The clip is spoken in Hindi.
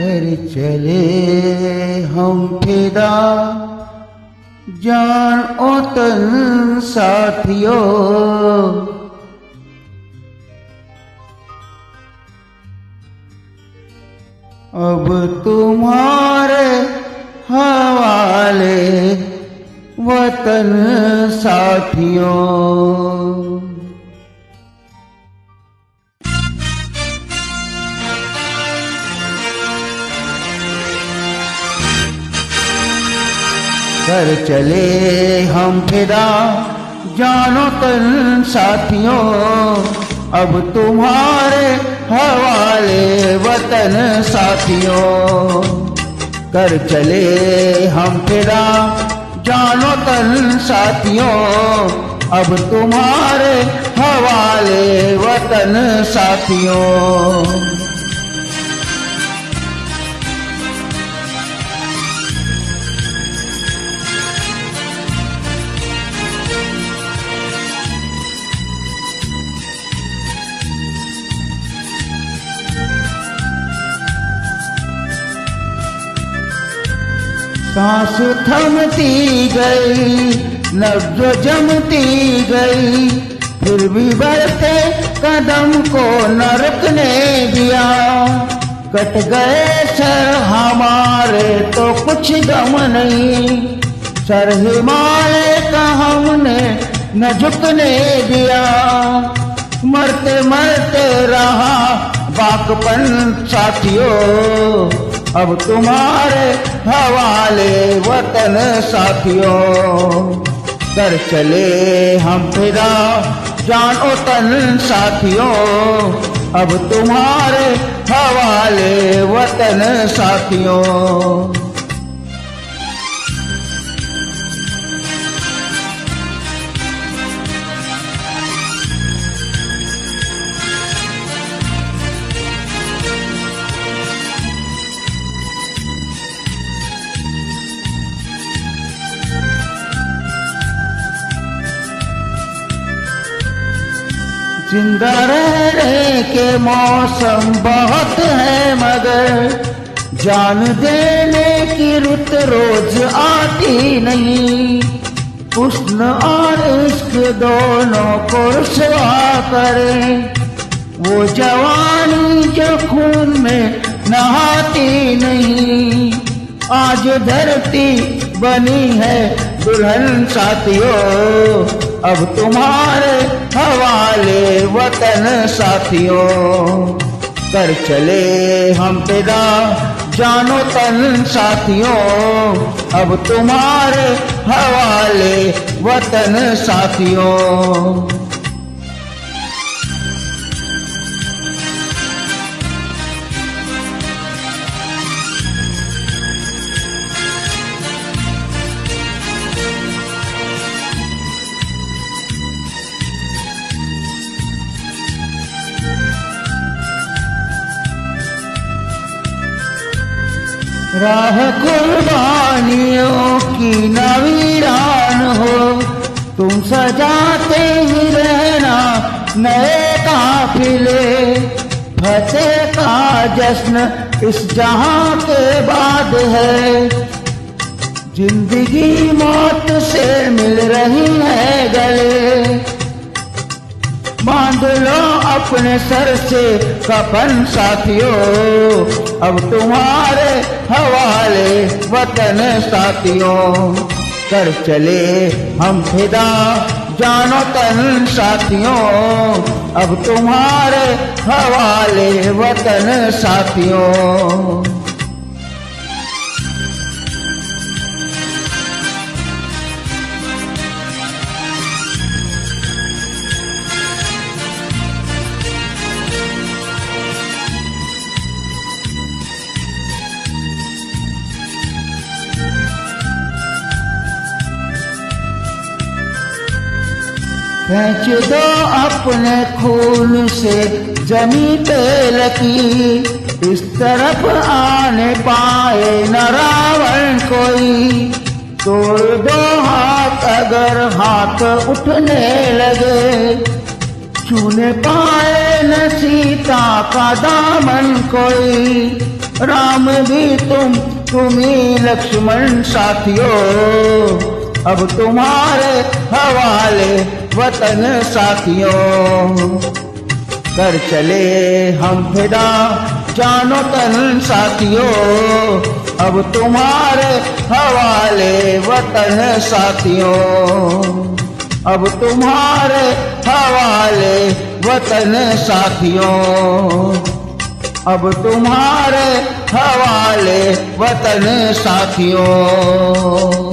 कर चले हम फिदा जान ओ तन साथियों। अब तुम्हारे हवाले वतन साथियों। कर चले हम फिदा जानो तन साथियों। अब तुम्हारे हवाले वतन साथियों। कर चले हम फिदा जानो तन साथियों। अब तुम्हारे हवाले वतन साथियों। सांस थमती गई, नब्ज़ जमती गई, फिर भी बढ़ते कदम को न रुकने दिया। कट गए सर हमारे तो कुछ गम नहीं, सर हिमालय का हमने न झुकने दिया। मरते मरते रहा बाकपन साथियों। अब तुम्हारे हवाले वतन साथियों। कर चले हम फिदा जानो तन साथियों। अब तुम्हारे हवाले वतन साथियों। जिंदा रहने के मौसम बहुत है, मगर जान देने की रुत रोज आती नहीं। हुस्न और इश्क दोनों को रुसवा करे, वो जवानी जो खून में नहाती नहीं। आज धरती बनी है दुल्हन साथियों। अब तुम्हारे हवाले वतन साथियों। कर चले हम फिदा जानो तन साथियों। अब तुम्हारे हवाले वतन साथियों। राह कुर्बानियों की न वीरान हो, तुम सजाते ही रहना नए काफिले। फतेह का जश्न इस जहां के बाद है, जिंदगी मौत से मिल रही है गले। बांध लो अपने सर से कफन साथियों। अब तुम्हारे हवाले वतन साथियों। कर चले हम फिदा जानो तन साथियों। अब तुम्हारे हवाले वतन साथियों। खींच दो अपने खून से जमी पे लकीर, इस तरफ आने पाए न रावण कोई। तोड़ दो हाथ अगर हाथ उठने लगे, छूने पाए न सीता का दामन कोई। राम भी तुम ही लक्ष्मण साथियों, अब तुम्हारे हवाले वतन साथियों। कर चले हम फिदा जानो तन साथियों, अब तुम्हारे हवाले वतन साथियों, अब तुम्हारे हवाले वतन साथियों, अब तुम्हारे हवाले वतन साथियों।